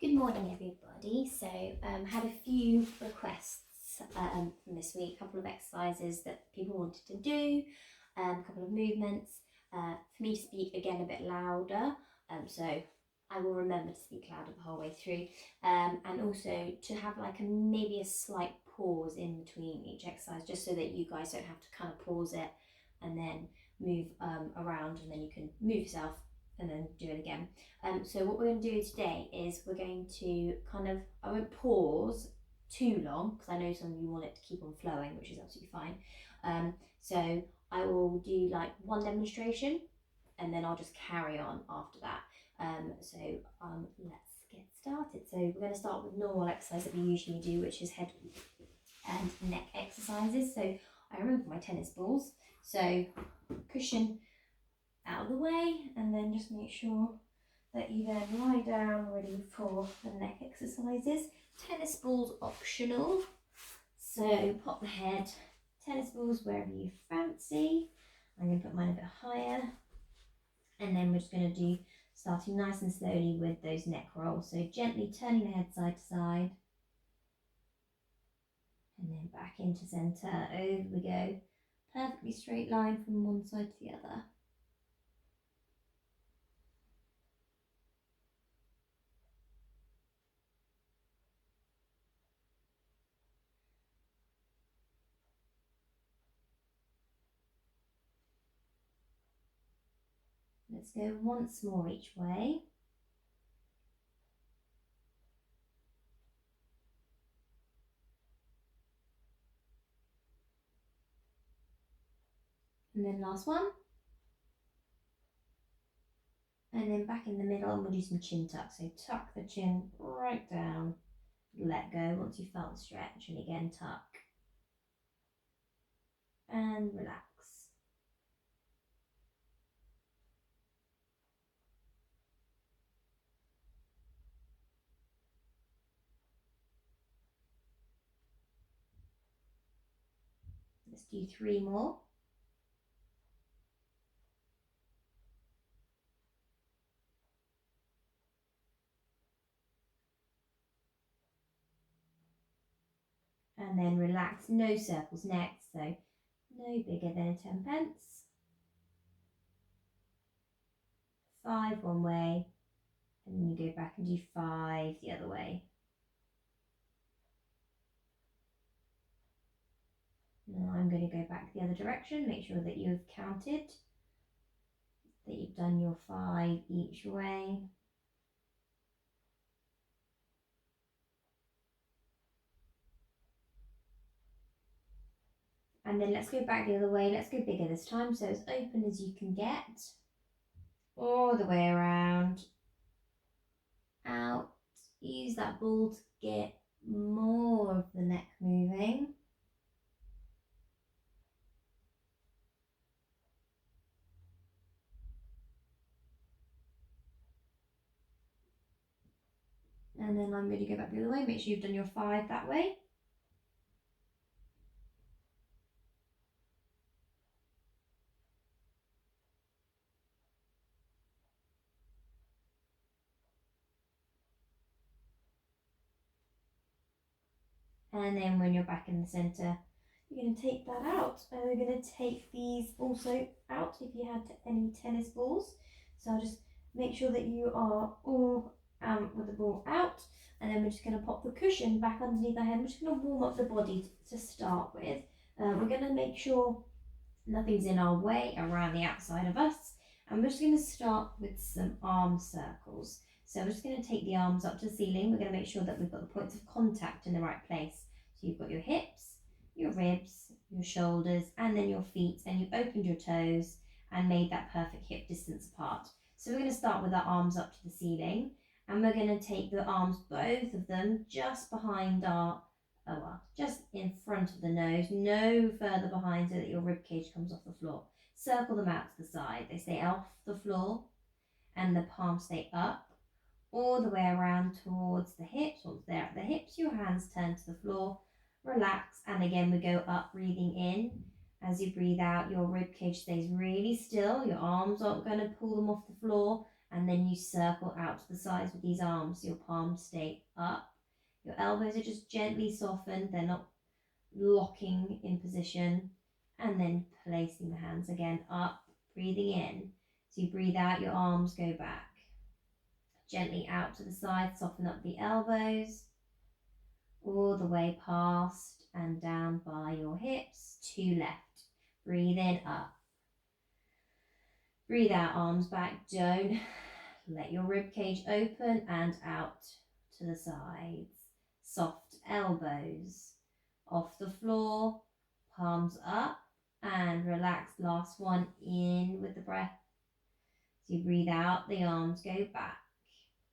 Good morning, everybody. So, had a few requests from this week, a couple of exercises that people wanted to do, a couple of movements, for me to speak again a bit louder. So I will remember to speak louder the whole way through, and also to have like maybe a slight pause in between each exercise, just so that you guys don't have to kind of pause it and then move around, and then you can move yourself and then do it again. So what we're going to do today is we're going to I won't pause too long because I know some of you want it to keep on flowing, which is absolutely fine. So I will do like one demonstration and then I'll just carry on after that. Let's get started. So we're going to start with normal exercise that we usually do, which is head and neck exercises. So I remember my tennis balls. So cushion out of the way, and then just make sure that you then lie down ready for the neck exercises. Tennis balls optional, so pop the head, tennis balls wherever you fancy. I'm going to put mine a bit higher, and then we're just going to do, starting nice and slowly with those neck rolls, so gently turning the head side to side and then back into centre. Over we go, perfectly straight line from one side to the other. Let's go once more each way. And then last one. And then back in the middle, and we'll do some chin tuck. So tuck the chin right down, let go once you've felt the stretch, and again tuck and relax. Let's do 3 more. And then relax, no circles next, so no bigger than a 10 pence. 5 one way, and then you go back and do 5 the other way. Now I'm going to go back the other direction, make sure that you've counted, that you've done your 5 each way. And then let's go back the other way. Let's go bigger this time, so as open as you can get. All the way around. Out. Use that ball to get more of the neck moving. And then I'm going to go back the other way. Make sure you've done your 5 that way. And then when you're back in the centre, you're going to take that out. And we're going to take these also out if you had any tennis balls. So I'll just make sure that you are all with the ball out. And then we're just going to pop the cushion back underneath our head. We're just going to warm up the body to start with. We're going to make sure nothing's in our way around the outside of us. And we're just going to start with some arm circles. So we're just going to take the arms up to the ceiling. We're going to make sure that we've got the points of contact in the right place. So you've got your hips, your ribs, your shoulders, and then your feet, and you've opened your toes and made that perfect hip distance apart. So we're going to start with our arms up to the ceiling, and we're going to take the arms, both of them, just behind just in front of the nose, no further behind, so that your rib cage comes off the floor. Circle them out to the side. They stay off the floor, and the palms stay up, all the way around towards the hips. Once they're at the hips, your hands turn to the floor, relax, and again we go up, breathing in. As you breathe out, your rib cage stays really still, your arms aren't going to pull them off the floor, and then you circle out to the sides with these arms so your palms stay up. Your elbows are just gently softened, they're not locking in position, and then placing the hands again up, breathing in. So you breathe out, your arms go back. Gently out to the side, soften up the elbows, all the way past and down by your hips to left. Breathe in, up. Breathe out, arms back, don't let your rib cage open and out to the sides. Soft elbows off the floor, palms up and relax. Last one, in with the breath. So you breathe out, the arms go back.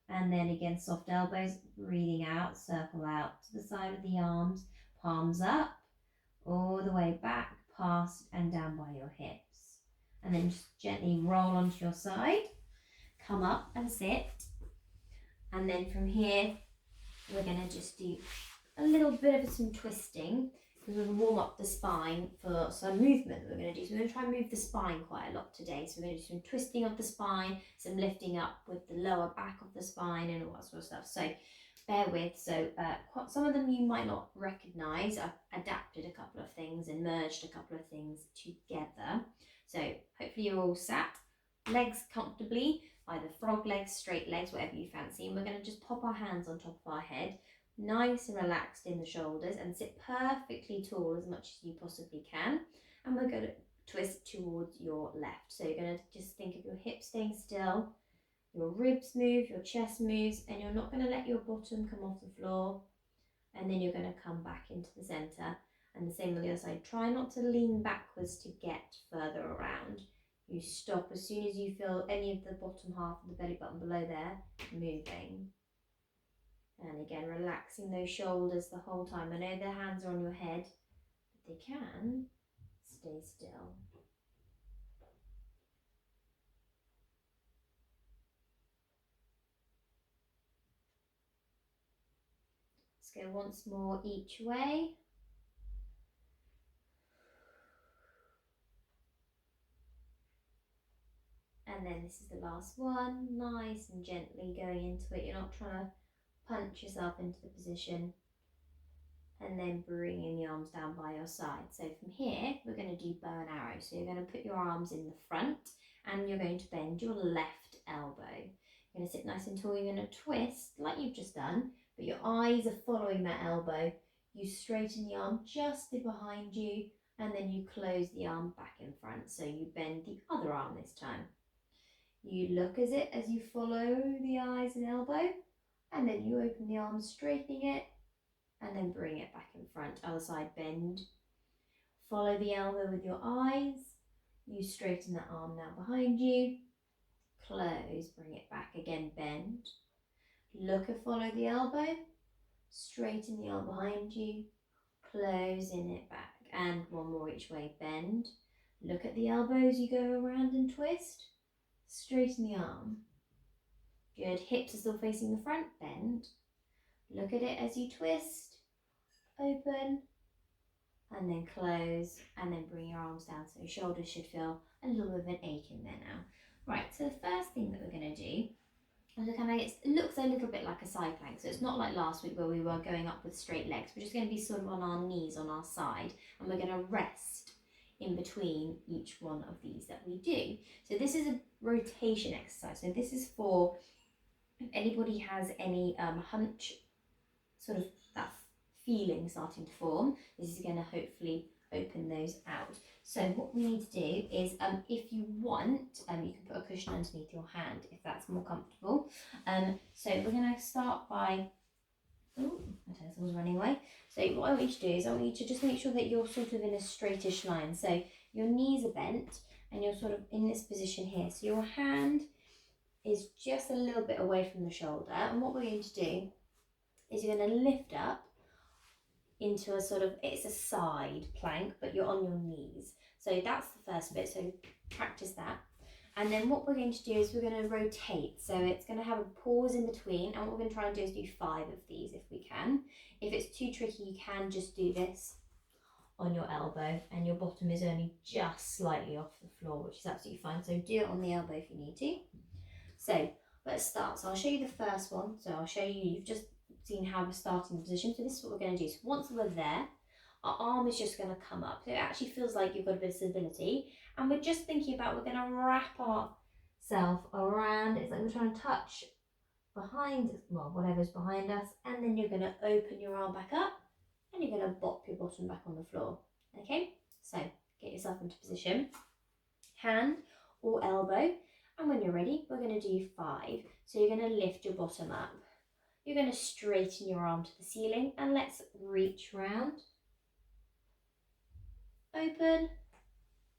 And then again, soft elbows, breathing out, circle out to the side of the arms, palms up, all the way back, past and down by your hips. And then just gently roll onto your side, come up and sit. And then from here, we're going to just do a little bit of some twisting because we're going to warm up the spine for some movement that we're going to do. So we're going to try and move the spine quite a lot today. So we're going to do some twisting of the spine, some lifting up with the lower back of the spine and all that sort of stuff. So bear with. So some of them you might not recognise. I've adapted a couple of things and merged a couple of things together. So hopefully you're all sat, legs comfortably, either frog legs, straight legs, whatever you fancy. And we're going to just pop our hands on top of our head, nice and relaxed in the shoulders, and sit perfectly tall as much as you possibly can. And we're going to twist towards your left. So you're going to just think of your hips staying still, your ribs move, your chest moves, and you're not going to let your bottom come off the floor. And then you're going to come back into the center. And the same on the other side. Try not to lean backwards to get further around. You stop as soon as you feel any of the bottom half of the belly button below there moving. And again, relaxing those shoulders the whole time. I know the hands are on your head, but they can stay still. Let's go once more each way. And then this is the last one, nice and gently going into it. You're not trying to punch yourself into the position. And then bringing the arms down by your side. So from here, we're going to do bow and arrow. So you're going to put your arms in the front and you're going to bend your left elbow. You're going to sit nice and tall. You're going to twist like you've just done, but your eyes are following that elbow. You straighten the arm just behind you and then you close the arm back in front. So you bend the other arm this time. You look at it as you follow the eyes and elbow, and then you open the arm, straightening it, and then bring it back in front. Other side, bend. Follow the elbow with your eyes. You straighten that arm now behind you. Close, bring it back again, bend. Look and follow the elbow. Straighten the arm behind you. Close in it back. And one more each way, bend. Look at the elbows, you go around and twist. Straighten the arm. Good, hips are still facing the front, bend. Look at it as you twist, open, and then close, and then bring your arms down so your shoulders should feel a little bit of an ache in there now. Right, so the first thing that we're going to do, it looks a little bit like a side plank, so it's not like last week where we were going up with straight legs. We're just going to be sort of on our knees on our side, and we're going to rest in between each one of these that we do. So this is a rotation exercise. So this is for if anybody has any hunch, sort of that feeling starting to form. This is going to hopefully open those out. So what we need to do is, if you want, you can put a cushion underneath your hand if that's more comfortable. So we're going to start by, oh, my tennis running away. So what I want you to do is I want you to just make sure that you're sort of in a straightish line. So your knees are bent and you're sort of in this position here. So your hand is just a little bit away from the shoulder. And what we're going to do is you're going to lift up into a sort of, it's a side plank, but you're on your knees. So that's the first bit, so practice that. And then what we're going to do is we're going to rotate. So it's going to have a pause in between, and what we're going to try and do is do 5 of these if we can. If it's too tricky, you can just do this on your elbow, and your bottom is only just slightly off the floor, which is absolutely fine. So do it on the elbow if you need to. So let's start. So I'll show you the first one. So I'll show you, you've just seen how we're starting the position. So this is what we're going to do. So once we're there, our arm is just going to come up. So it actually feels like you've got a bit of stability. And we're just thinking about, we're going to wrap ourselves around. It's like we're trying to touch behind, well, whatever's behind us. And then you're going to open your arm back up and you're going to bop your bottom back on the floor. Okay, so get yourself into position. Hand or elbow. And when you're ready, we're going to do 5. So you're going to lift your bottom up. You're going to straighten your arm to the ceiling and let's reach round. Open,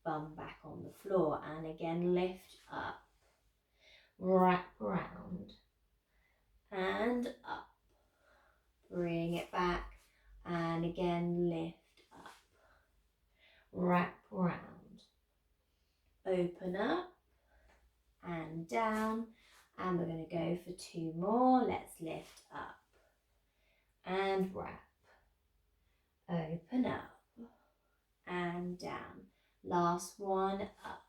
bum back on the floor and again lift up. Wrap round and up. Bring it back and again lift up. Wrap round. Open up and down. And we're going to go for 2 more. Let's lift up and wrap. Open up and down. Last one, up.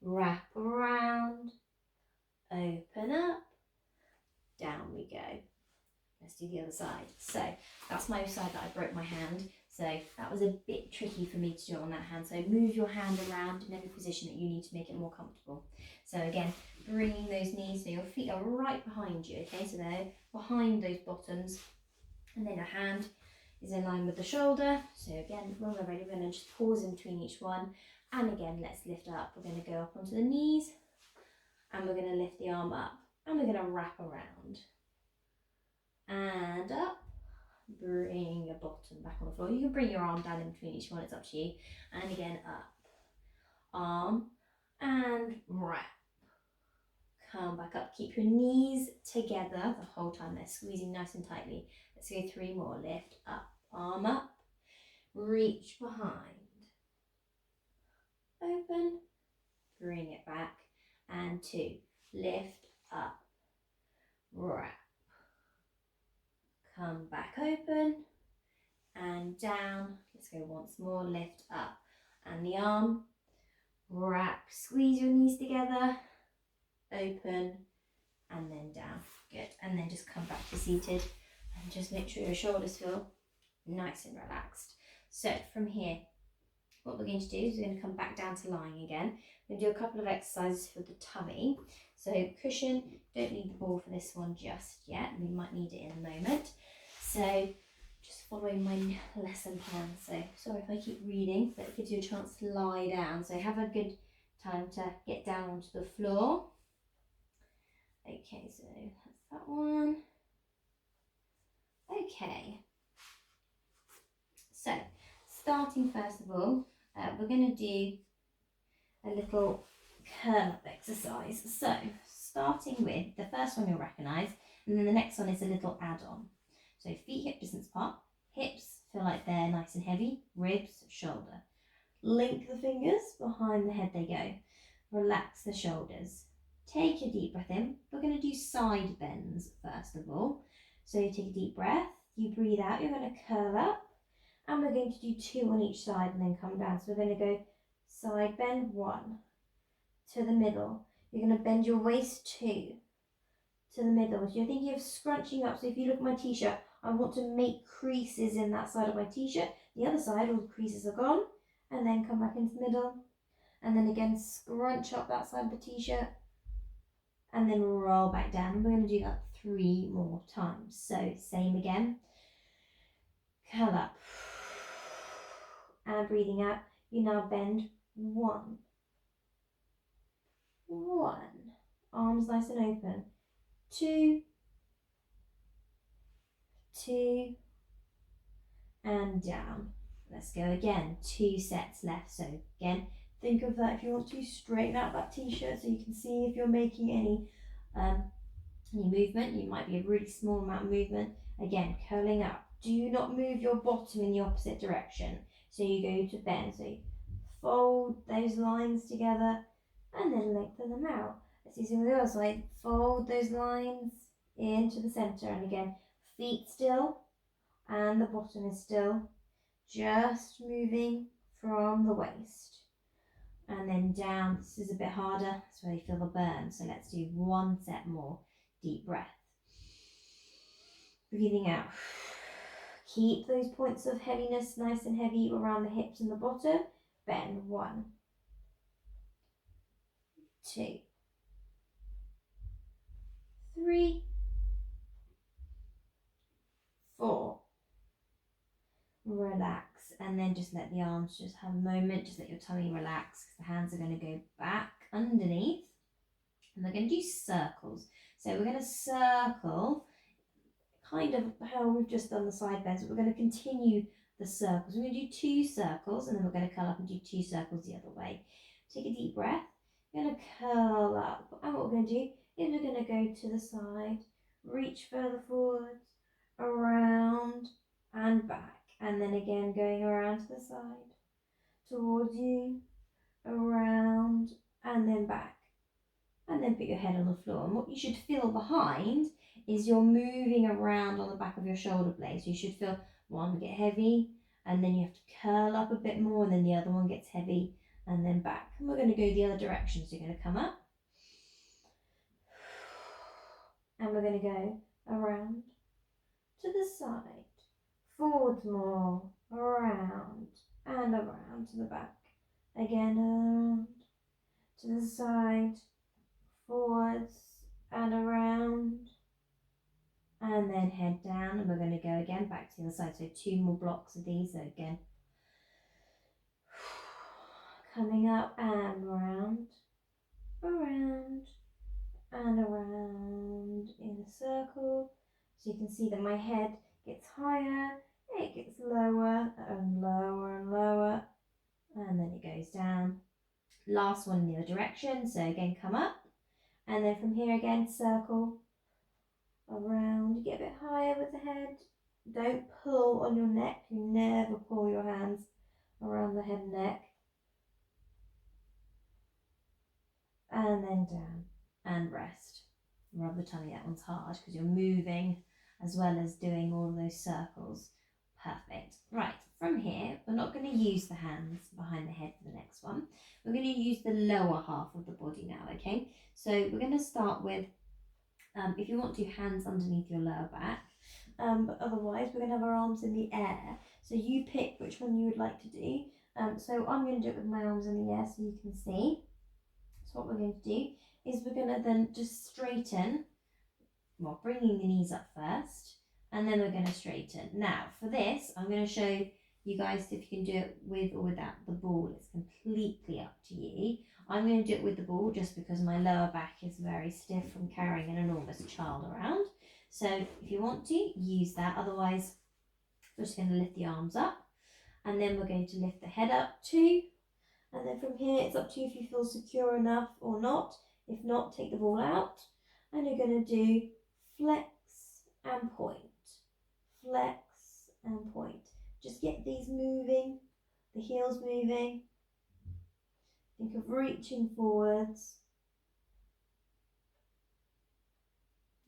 Wrap around. Open up. Down we go. Let's do the other side. So that's my side that I broke my hand. So that was a bit tricky for me to do on that hand. So move your hand around in every position that you need to make it more comfortable. So again, bringing those knees, so your feet are right behind you, okay? So they're behind those bottoms. And then your hand is in line with the shoulder. So again, when we're ready, we're going to just pause in between each one. And again, let's lift up. We're going to go up onto the knees. And we're going to lift the arm up. And we're going to wrap around. And up. Bring your bottom back on the floor. You can bring your arm down in between each one, it's up to you. And again, up. Arm and wrap. Come back up. Keep your knees together the whole time. They're squeezing nice and tightly. Let's go 3 more. Lift up. Arm up. Reach behind. Open. Bring it back. And 2. Lift up. Wrap. Come back open and down. Let's go once more. Lift up and the arm. Wrap. Squeeze your knees together. Open and then down. Good. And then just come back to seated and just make sure your shoulders feel nice and relaxed. So from here, what we're going to do is we're going to come back down to lying again. We're going to do a couple of exercises for the tummy. So cushion, don't need the ball for this one just yet. We might need it in a moment. So just following my lesson plan. So sorry if I keep reading, but it gives you a chance to lie down. So have a good time to get down onto the floor. Okay, so that's that one. Okay. So starting first of all, we're going to do a little curl-up exercise. So starting with the first one you'll recognise, and then the next one is a little add-on. So feet hip distance apart, hips feel like they're nice and heavy, ribs, shoulder. Link the fingers, behind the head they go. Relax the shoulders. Take a deep breath in. We're going to do side bends first of all. So you take a deep breath, you breathe out, you're going to curl up, and we're going to do 2 on each side and then come down. So we're going to go side bend 1, to the middle. You're going to bend your waist 2, to the middle. So you're thinking of scrunching up. So if you look at my t-shirt, I want to make creases in that side of my t-shirt. The other side, all the creases are gone. And then come back into the middle. And then again, scrunch up that side of the t-shirt. And then roll back down. We're going to do that 3 more times. So same again. Curl up. And breathing out. You now bend 1. 1. Arms nice and open. 2. 2. And down. Let's go again. 2 sets left. So again, think of that if you want to straighten out that t-shirt so you can see if you're making any movement. You might be a really small amount of movement. Again, curling up. Do not move your bottom in the opposite direction. So you go to bend. So you fold those lines together and then lengthen them out. Let's do some of the other side. Fold those lines into the center. And again, feet still and the bottom is still. Just moving from the waist. and then down. This is a bit harder, that's where you feel the burn. So let's do one set more. Deep breath. Breathing out. Keep those points of heaviness nice and heavy around the hips and the bottom. Bend. 1, 2, 3, 4. Relax, and then just let the arms just have a moment. Just let your tummy relax, because the hands are going to go back underneath, and we're going to do circles. So we're going to circle kind of how we've just done the side bends, but we're going to continue the circles. We're going to do 2 circles, and then we're going to curl up and do 2 circles the other way. Take a deep breath. We're going to curl up, and what we're going to do is we're going to go to the side, reach further forwards, around and back, and then again going around to the side, towards you, around and then back, and then put your head on the floor. And what you should feel behind is you're moving around on the back of your shoulder blades. So you should feel one get heavy, and then you have to curl up a bit more, and then the other one gets heavy, and then back. And we're going to go the other direction. So you're going to come up, and we're going to go around to the side, forwards more, around and around to the back, again around to the side, forwards and around, and then head down, and we're going to go again back to the other side. So 2 more blocks of these. So again, coming up and around, around and around in a circle. So you can see that my head gets higher, it gets lower and lower and lower, and then it goes down. Last one in the other direction. So again, come up, and then from here again, circle around. You get a bit higher with the head. Don't pull on your neck. You never pull your hands around the head and neck. And then down and rest. Rub the tummy. That one's hard because you're moving as well as doing all of those circles. Perfect. Right, from here, we're not going to use the hands behind the head for the next one. We're going to use the lower half of the body now, okay? So we're going to start with, if you want to, hands underneath your lower back, but otherwise we're going to have our arms in the air. So you pick which one you would like to do. So I'm going to do it with my arms in the air so you can see. So what we're going to do is we're going to then just straighten, well, bringing the knees up first, and then we're going to straighten. Now, for this, I'm going to show you guys if you can do it with or without the ball. It's completely up to you. I'm going to do it with the ball just because my lower back is very stiff from carrying an enormous child around. So if you want to, use that. Otherwise, we're just going to lift the arms up, and then we're going to lift the head up too. And then from here, it's up to you if you feel secure enough or not. If not, take the ball out, and you're going to do flex and point, flex and point. Just get these moving, the heels moving. Think of reaching forwards.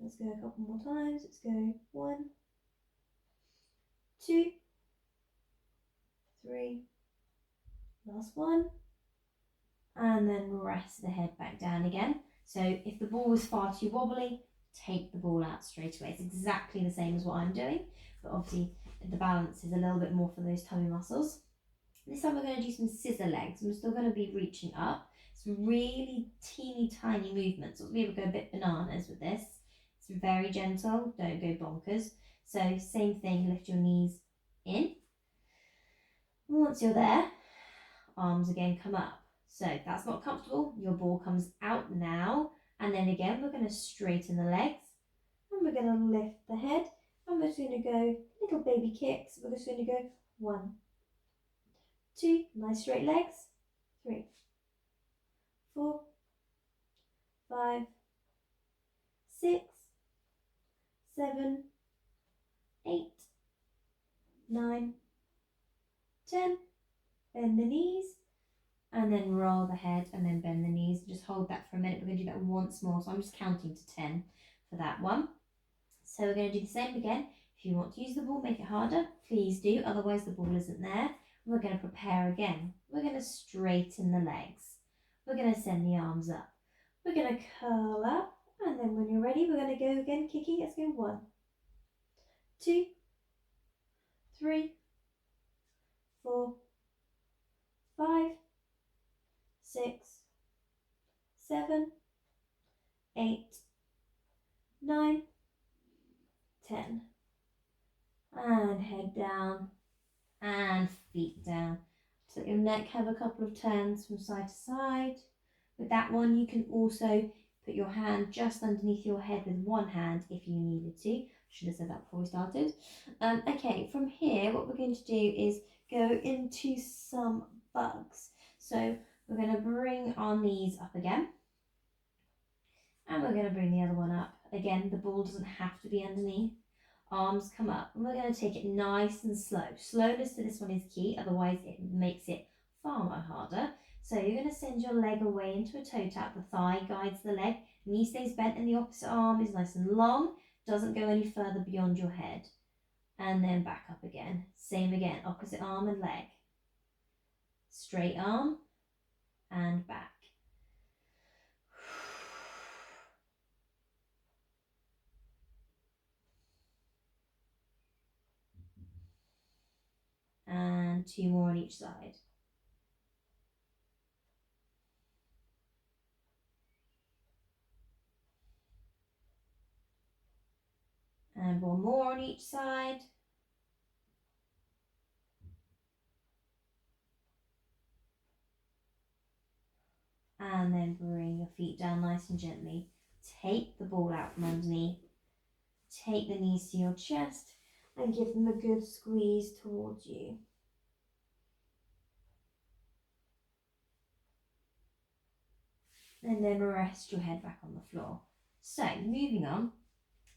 Let's go a couple more times. Let's go 1, 2, 3, last one, and then rest the head back down again. So if the ball was far too wobbly, take the ball out straight away. It's exactly the same as what I'm doing, but obviously the balance is a little bit more for those tummy muscles. This time we're going to do some scissor legs. I'm still going to be reaching up. It's really teeny tiny movements. We'll be able to go a bit bananas with this. It's very gentle, don't go bonkers. So same thing, lift your knees in. Once you're there, arms again come up. So if that's not comfortable, your ball comes out now. And then again, we're going to straighten the legs, and we're going to lift the head, and we're just going to go little baby kicks. We're just going to go 1, 2, nice straight legs, 3, 4, 5, 6, 7, 8, 9, 10. Bend the knees, and then roll the head, and then bend the knees. Just hold that for a minute. We're going to do that once more. So I'm just counting to 10 for that one. So we're going to do the same again. If you want to use the ball, make it harder, please do. Otherwise the ball isn't there. We're going to prepare again. We're going to straighten the legs. We're going to send the arms up. We're going to curl up, and then when you're ready, we're going to go again, kicking. Let's go 1, 2, 3, 4, 5, 6, 7, 8, 9, 10. And head down and feet down. So let your neck have a couple of turns from side to side. With that one, you can also put your hand just underneath your head with one hand if you needed to. Should have said that before we started. Okay, from here, what we're going to do is go into some bugs. So we're going to bring our knees up again. And we're going to bring the other one up. Again, the ball doesn't have to be underneath. Arms come up, and we're going to take it nice and slow. Slowness to this one is key, otherwise it makes it far more harder. So you're going to send your leg away into a toe tap. The thigh guides the leg, knee stays bent, and the opposite arm is nice and long, doesn't go any further beyond your head. And then back up again. Same again, opposite arm and leg. Straight arm and back. And 2 more on each side. And 1 more on each side. And then bring your feet down nice and gently. Take the ball out from underneath. Take the knees to your chest and give them a good squeeze towards you. And then rest your head back on the floor. So moving on,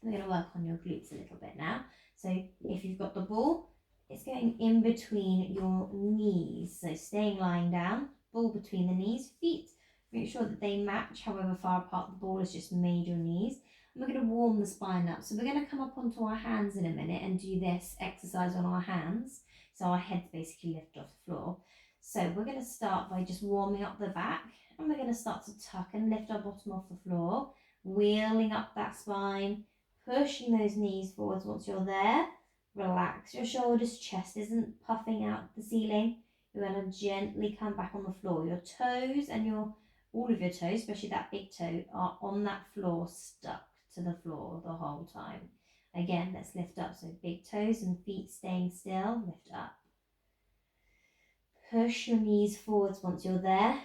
we're going to work on your glutes a little bit now. So if you've got the ball, it's going in between your knees. So staying lying down, ball between the knees, feet. Make sure that they match however far apart the ball has just made your knees. And we're going to warm the spine up. So we're going to come up onto our hands in a minute and do this exercise on our hands. So our heads basically lift off the floor. So we're going to start by just warming up the back. And we're going to start to tuck and lift our bottom off the floor. Wheeling up that spine. Pushing those knees forwards. Once you're there, relax your shoulders. Chest isn't puffing out the ceiling. You're going to gently come back on the floor. Your toes and all of your toes, especially that big toe, are on that floor, stuck to the floor the whole time. Again, let's lift up. So big toes and feet staying still. Lift up. Push your knees forwards once you're there.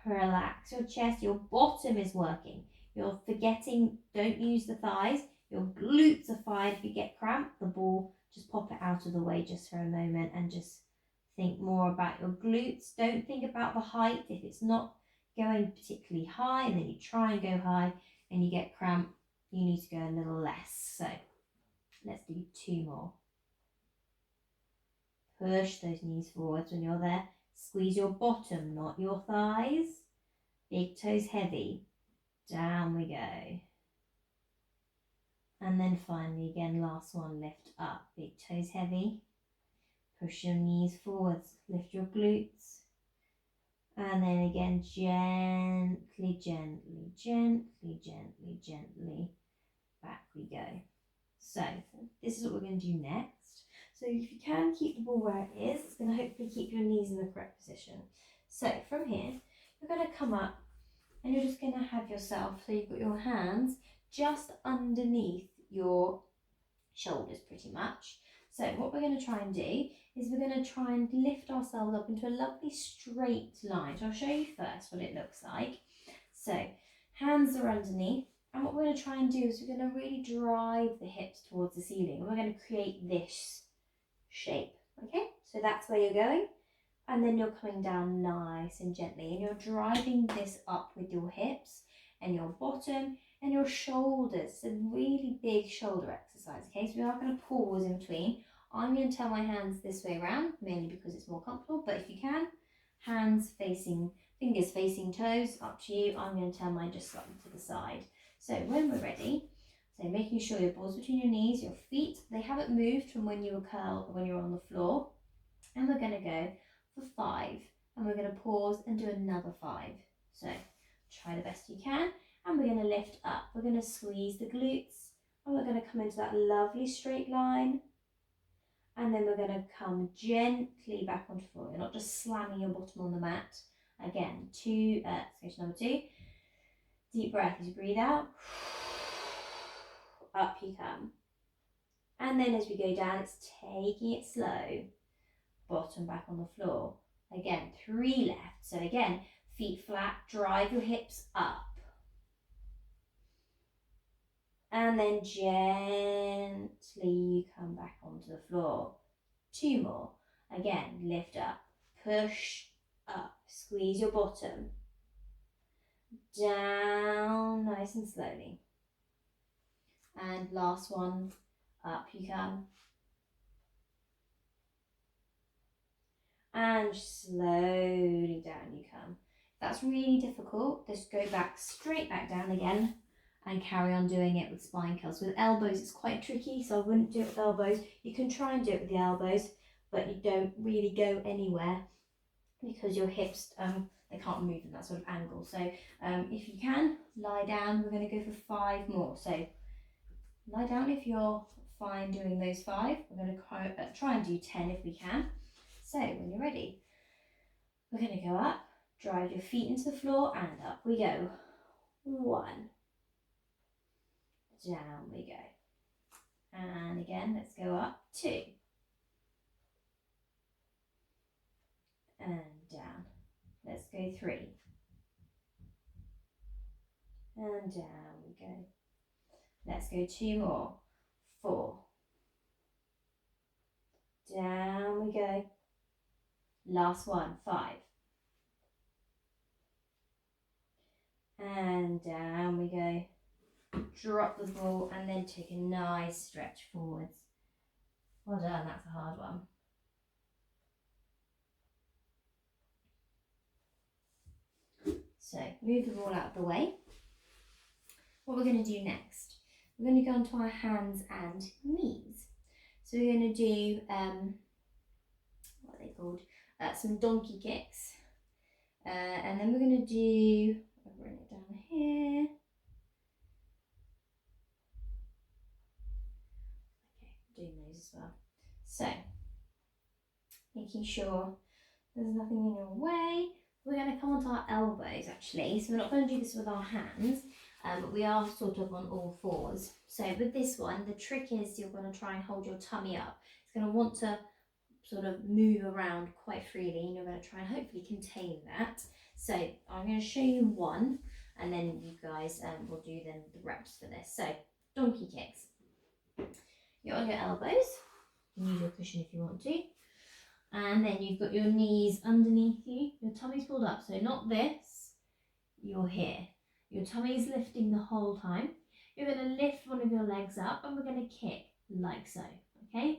Relax your chest. Your bottom is working. You're forgetting, don't use the thighs. Your glutes are fine. If you get cramped, the ball, just pop it out of the way just for a moment and just think more about your glutes. Don't think about the height. If it's not going particularly high and then you try and go high and you get cramp, you need to go a little less. So let's do 2 more. Push those knees forwards when you're there. Squeeze your bottom, not your thighs. Big toes heavy. Down we go. And then finally, again, last one, lift up. Big toes heavy. Push your knees forwards. Lift your glutes. And then again, gently, gently, gently, gently, gently, back we go. So this is what we're going to do next. So if you can keep the ball where it is, it's going to hopefully keep your knees in the correct position. So from here, you're going to come up and you're just going to have yourself, so you've got your hands just underneath your shoulders pretty much. So what we're going to try and do is we're going to try and lift ourselves up into a lovely straight line. So I'll show you first what it looks like. So hands are underneath, and what we're going to try and do is we're going to really drive the hips towards the ceiling. And we're going to create this shape, okay? So that's where you're going, and then you're coming down nice and gently, and you're driving this up with your hips and your bottom and your shoulders. It's a really big shoulder exercise, okay? So we are going to pause in between. I'm going to turn my hands this way around, mainly because it's more comfortable, but if you can, hands facing, fingers facing toes, up to you. I'm going to turn mine just slightly to the side. So when we're ready, so making sure your ball's between your knees, your feet, they haven't moved from when you were curled or when you're on the floor. And we're going to go for 5, and we're going to pause and do another 5. So try the best you can, and we're going to lift up. We're going to squeeze the glutes, and we're going to come into that lovely straight line, and then we're going to come gently back onto the floor. You're not just slamming your bottom on the mat. Again, let's go to number 2. Deep breath as you breathe out. Up you come. And then as we go down, it's taking it slow. Bottom back on the floor. Again, 3 left. So again, feet flat, drive your hips up. And then gently you come back onto the floor. 2 more. Again, lift up, push up, squeeze your bottom. Down, nice and slowly. And last one, up you come. And slowly down you come. If that's really difficult, just go back, straight back down again and carry on doing it with spine curls. With elbows, it's quite tricky, so I wouldn't do it with elbows. You can try and do it with the elbows, but you don't really go anywhere because your hips, they can't move in that sort of angle. So if you can, lie down. We're going to go for 5 more. So lie down if you're fine doing those 5. We're going to try and do 10 if we can. So when you're ready, we're going to go up, drive your feet into the floor, and up we go. 1. Down we go. And again, let's go up. 2. And down. Let's go 3. And down we go. Let's go 2 more. 4. Down we go. Last one, 5. And down we go. Drop the ball and then take a nice stretch forwards. Well done, that's a hard one. So move the ball out of the way. What we're going to do next, we're going to go onto our hands and knees. So we're going to do, what are they called? Some donkey kicks. And then we're going to do, I'll bring it down here. Okay, doing those as well. So, making sure there's nothing in your way. We're going to come onto our elbows actually. So we're not going to do this with our hands, but we are sort of on all 4s. So with this one, the trick is you're going to try and hold your tummy up. It's going to want to sort of move around quite freely, and you're going to try and hopefully contain that. So I'm going to show you one, and then you guys will do then the reps for this. So donkey kicks. You're on your elbows. You can use your cushion if you want to. And then you've got your knees underneath you. Your tummy's pulled up, so not this. You're here. Your tummy's lifting the whole time. You're going to lift one of your legs up, and we're going to kick like so. Okay?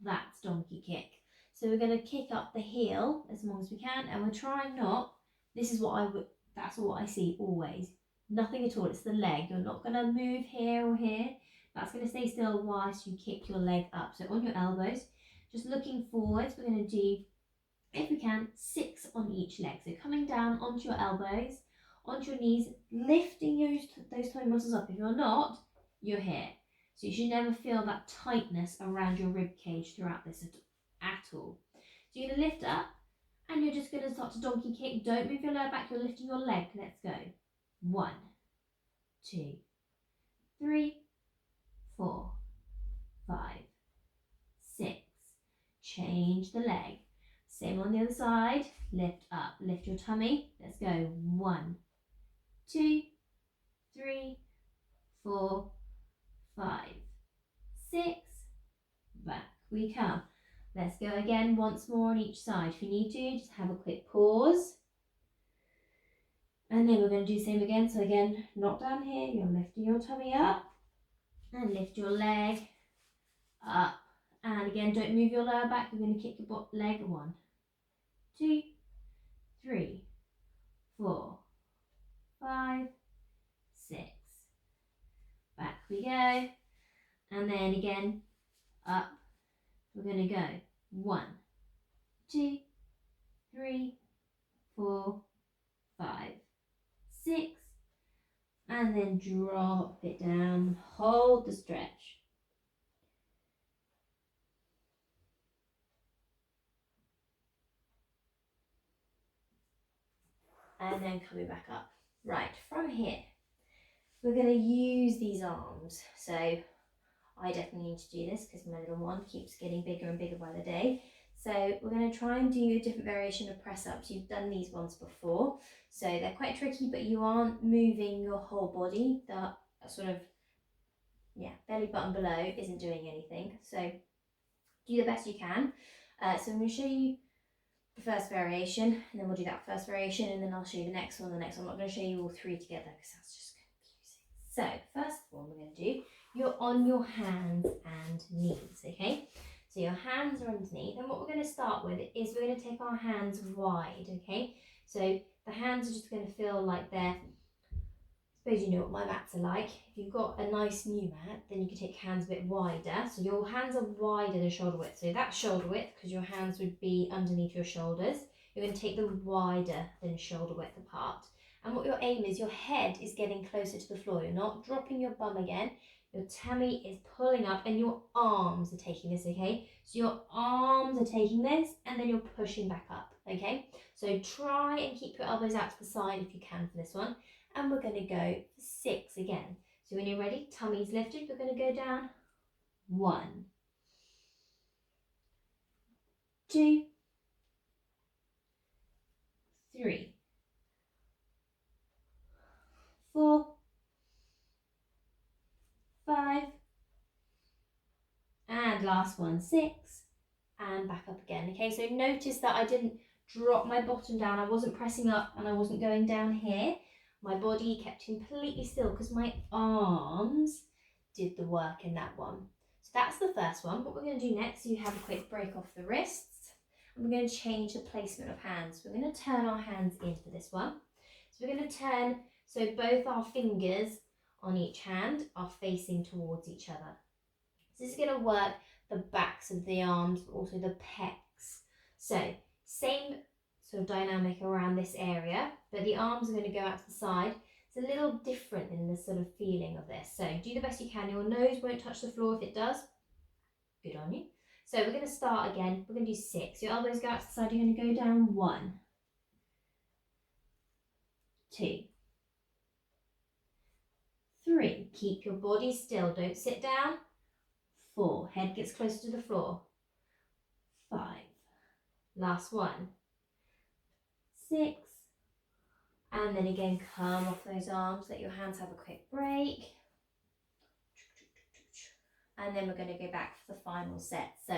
That's donkey kick. So we're going to kick up the heel as long as we can, and we're trying not, this is what that's what I see always. Nothing at all, it's the leg. You're not going to move here or here. That's going to stay still whilst you kick your leg up. So on your elbows, just looking forwards, we're going to do, if we can, 6 on each leg. So coming down onto your elbows, onto your knees, lifting those tummy muscles up. If you're not, you're here. So you should never feel that tightness around your rib cage throughout this at all. So you're going to lift up, and you're just going to start to donkey kick. Don't move your lower back, you're lifting your leg. Let's go. 1, 2, 3, 4, 5, 6. Change the leg. Same on the other side. Lift up, lift your tummy. Let's go. 1, 2, 3, 4, 5, 6. Back we come. Let's go again once more on each side. If you need to, just have a quick pause. And then we're going to do the same again. So again, not down here. You're lifting your tummy up. And lift your leg up. And again, don't move your lower back. You're going to kick your leg. 1, 2, 3, 4, 5, 6. Back we go. And then again, up. We're going to go 1, 2, 3, 4, 5, 6, and then drop it down, hold the stretch. And then coming back up. Right, from here, we're going to use these arms. So I definitely need to do this because my little one keeps getting bigger and bigger by the day. So we're going to try and do a different variation of press ups. You've done these ones before, so they're quite tricky, but you aren't moving your whole body. The sort of, belly button below isn't doing anything. So do the best you can. So I'm going to show you the first variation, and then we'll do that first variation, and then I'll show you the next one. I'm not going to show you all three together because that's just confusing. So first one we're going to do, you're on your hands and knees, okay? So your hands are underneath, and what we're going to start with is we're going to take our hands wide, okay? So the hands are just going to feel like they're, I suppose you know what my mats are like. If you've got a nice new mat, then you can take hands a bit wider. So your hands are wider than shoulder width. So that's shoulder width because your hands would be underneath your shoulders. You're going to take them wider than shoulder width apart. And what your aim is, your head is getting closer to the floor. You're not dropping your bum again. Your tummy is pulling up and your arms are taking this, okay? So your arms are taking this and then you're pushing back up, okay? So try and keep your elbows out to the side if you can for this one. And we're going to go for 6 again. So when you're ready, tummy's lifted, we're going to go down. 1, 2, 3, 4, 5, and last one, 6, and back up again. Okay, so notice that I didn't drop my bottom down. I wasn't pressing up and I wasn't going down here. My body kept completely still because my arms did the work in that one. So that's the first one. What we're going to do next, you have a quick break off the wrists. And we're going to change the placement of hands. We're going to turn our hands in for this one. So we're going to turn, so both our fingers on each hand are facing towards each other. So this is going to work the backs of the arms, but also the pecs. So same sort of dynamic around this area, but the arms are going to go out to the side. It's a little different in the sort of feeling of this. So do the best you can. Your nose won't touch the floor. If it does, good on you. So we're going to start again. We're going to do 6. Your elbows go out to the side. You're going to go down 1, 2, 3. Keep your body still. Don't sit down. 4. Head gets closer to the floor. 5. Last one. 6. And then again, come off those arms. Let your hands have a quick break. And then we're going to go back for the final set. So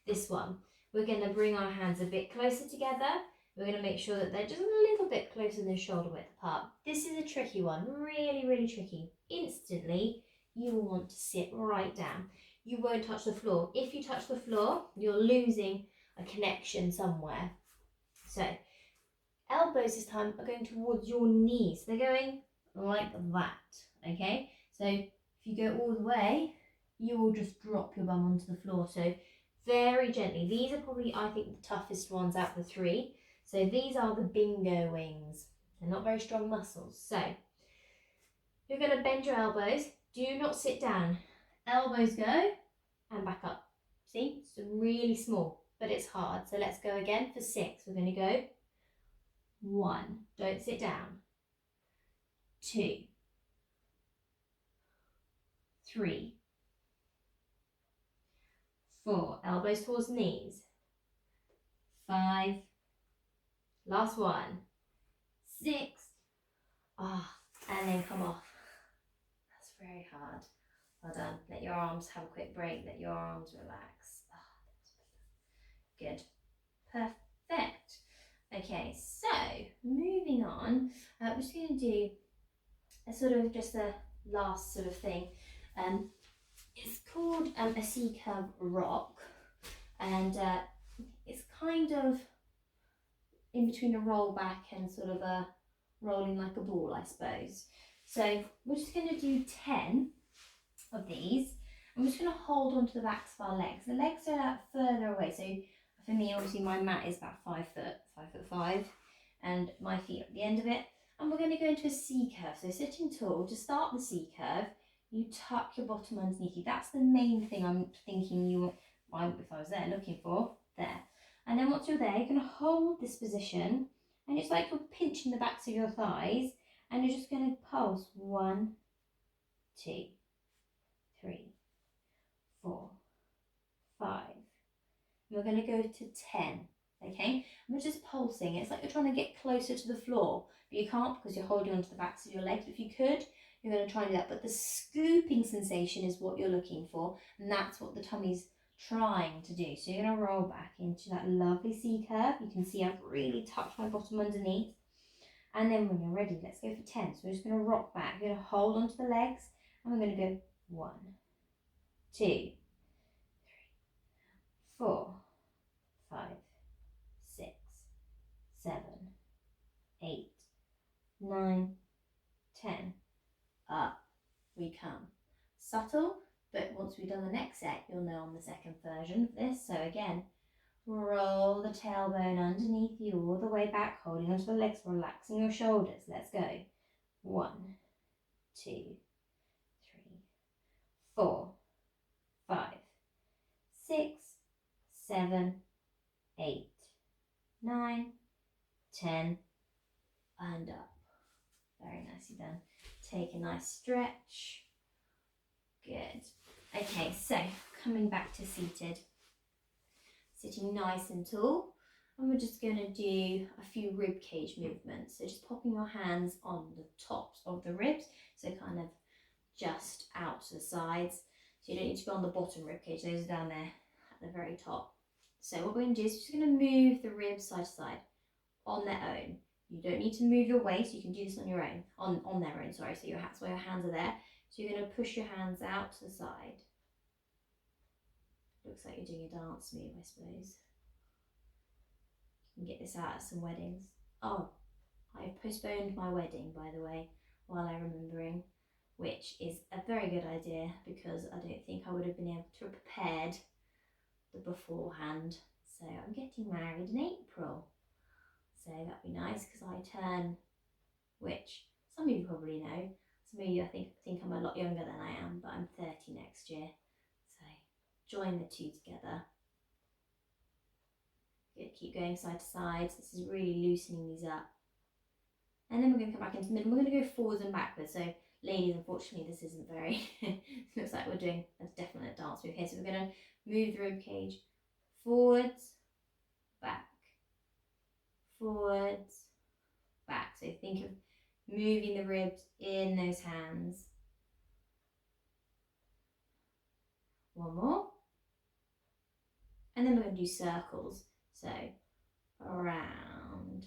this one, we're going to bring our hands a bit closer together. We're going to make sure that they're just a little bit closer than shoulder width apart. This is a tricky one, really, really tricky. Instantly, you will want to sit right down. You won't touch the floor. If you touch the floor, you're losing a connection somewhere. So elbows this time are going towards your knees. They're going like that, okay? So if you go all the way, you will just drop your bum onto the floor. So very gently. These are probably, I think, the toughest ones out of the 3. So these are the bingo wings. They're not very strong muscles. So you're going to bend your elbows. Do not sit down. Elbows go and back up. See, it's really small, but it's hard. So let's go again for 6. We're going to go 1. Don't sit down. 2, 3, 4. Elbows towards knees. 5. Last one. 6. And then come off. That's very hard. Well done. Let your arms have a quick break. Let your arms relax. Good. Perfect. Okay, so moving on, we're just going to do a sort of just a last sort of thing. It's called a C-curve rock, and it's kind of in between a roll back and sort of a rolling like a ball, I suppose. So we're just going to do 10 of these. I'm just going to hold on to the backs of our legs. The legs are further away, so for me, obviously my mat is about 5 foot, 5'5", and my feet at the end of it. And we're going to go into a C curve. So sitting tall, to start the C curve, you tuck your bottom underneath you. That's the main thing I'm thinking if I was there looking for, there. And then once you're there, you're going to hold this position, and it's like you're pinching the backs of your thighs, and you're just going to pulse 1, 2, 3, 4, 5. And we're going to go to 10. Okay, and we're just pulsing. It's like you're trying to get closer to the floor, but you can't because you're holding onto the backs of your legs. But if you could, you're going to try and do that. But the scooping sensation is what you're looking for, and that's what the tummy's trying to do. So you're going to roll back into that lovely C curve. You can see I've really tucked my bottom underneath. And then when you're ready, let's go for 10. So we're just going to rock back. We're going to hold onto the legs, and we're going to go 1, 2, 3, 4, 5, 6, 7, 8, 9, 10. Up we come. Subtle, but once we've done the next set, you'll know on the second version of this. So again, roll the tailbone underneath you all the way back, holding onto the legs, relaxing your shoulders. Let's go. 1, 2, 3, 4, 5, 6, 7, 8, 9, 10, and up. Very nicely done. Take a nice stretch. Good. Okay, so coming back to seated. Sitting nice and tall. And we're just going to do a few rib cage movements. So just popping your hands on the tops of the ribs. So kind of just out to the sides. So you don't need to be on the bottom rib cage. Those are down there at the very top. So what we're going to do is just going to move the ribs side to side on their own. You don't need to move your waist. You can do this on your own, on their own, sorry. So your hands are there. So you're going to push your hands out to the side. Looks like you're doing a dance move, I suppose. You can get this out at some weddings. Oh, I've postponed my wedding, by the way, while I'm remembering, which is a very good idea because I don't think I would have been able to have prepared the beforehand. So I'm getting married in April. So that'd be nice because I turn, which some of you probably know. Some of you I think I'm a lot younger than I am, but I'm 30 next year. So join the two together. Good, keep going side to side. So this is really loosening these up. And then we're going to come back into the middle. We're going to go forwards and backwards. So ladies, unfortunately, this isn't very, looks like we're doing a definite dance move here. So we're going to move the rib cage forwards, back, forwards, back. So think of moving the ribs in those hands. One more. And then we're going to do circles. So around.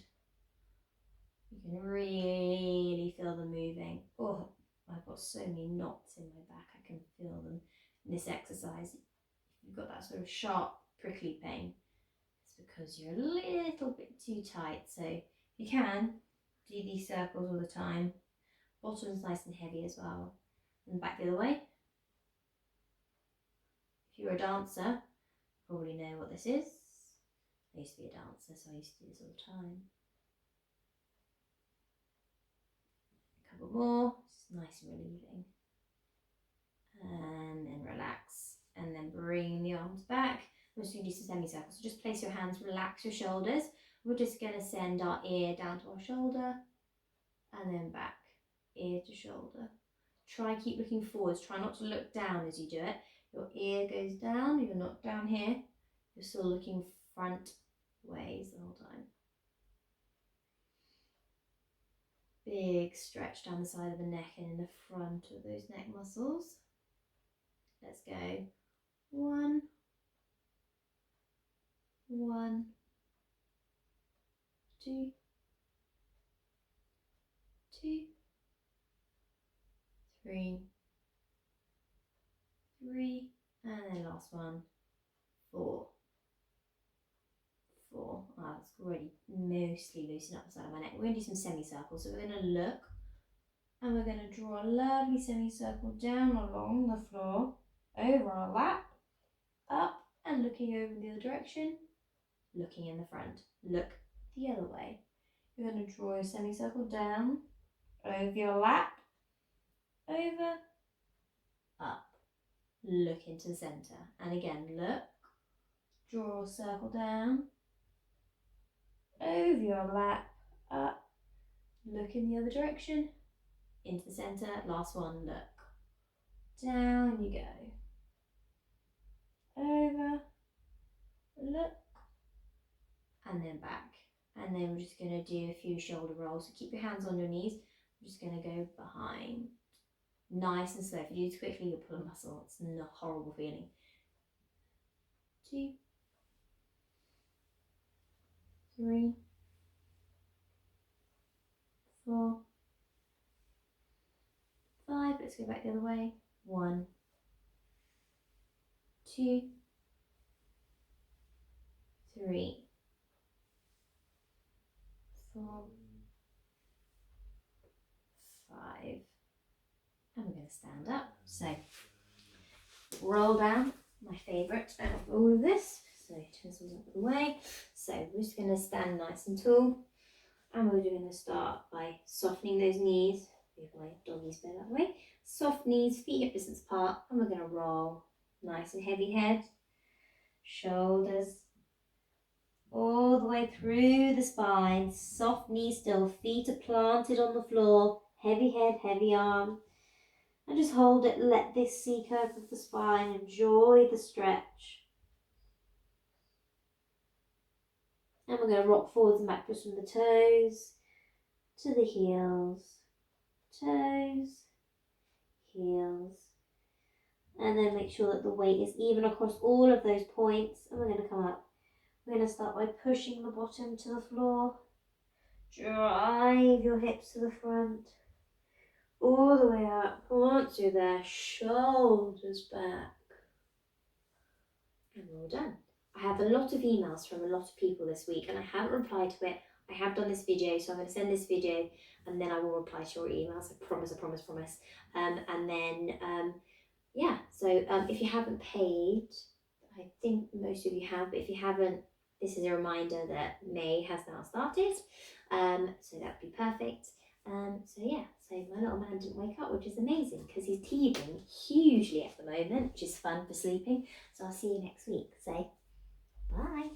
You can really feel them moving. Oh, I've got so many knots in my back. I can feel them in this exercise. If you've got that sort of sharp, prickly pain, it's because you're a little bit too tight. So you can do these circles all the time. Bottom's nice and heavy as well. And back the other way. If you're a dancer, you probably know what this is. I used to be a dancer, so I used to do this all the time. A couple more, just nice and relieving. And then relax, and then bring the arms back. We're just going to do some semicircles. So just place your hands, relax your shoulders. We're just going to send our ear down to our shoulder, and then back, ear to shoulder. Try and keep looking forwards. Try not to look down as you do it. Your ear goes down, you're not down here. You're still looking front ways the whole time. Big stretch down the side of the neck and in the front of those neck muscles. Let's go. 1, 1, 2, 2, 3, 3, and then last one, 4, 4. Oh, it's already mostly loosened up the side of my neck. We're going to do some semicircles. So we're going to look, and we're going to draw a lovely semicircle down along the floor, over our lap, up, and looking over in the other direction, looking in the front. Look the other way. You're going to draw a semicircle down, over your lap, over, up. Look into the centre. And again, look, draw a circle down, over your lap, up, look in the other direction, into the centre, last one, look. Down you go. Over, look, and then back. And then we're just going to do a few shoulder rolls. So keep your hands on your knees. We're just going to go behind. Nice and slow. If you do this quickly, you'll pull a muscle. It's a horrible feeling. 2, 3, 4, 5. Let's go back the other way. 1, 2, 3, 4, 5. And we're going to stand up. So roll down, my favourite out of all of this. So twistles up the way. So we're just going to stand nice and tall. And we're going to start by softening those knees. Move my doggy's bed that way. Soft knees, feet hip distance apart. And we're going to roll. Nice and heavy head. Shoulders all the way through the spine. Soft knees still. Feet are planted on the floor. Heavy head, heavy arm. And just hold it, let this C curve of the spine, enjoy the stretch. And we're going to rock forwards and backwards from the toes to the heels, toes, heels. And then make sure that the weight is even across all of those points. And we're going to come up. We're going to start by pushing the bottom to the floor. Drive your hips to the front. All the way up, once you're there, shoulders back. And we're all done. I have a lot of emails from a lot of people this week and I haven't replied to it. I have done this video, so I'm going to send this video and then I will reply to your emails. I promise. And then, yeah, so if you haven't paid, I think most of you have, but if you haven't, this is a reminder that May has now started. So that would be perfect. So yeah, so my little man didn't wake up, which is amazing because he's teething hugely at the moment, which is fun for sleeping. So I'll see you next week. So bye.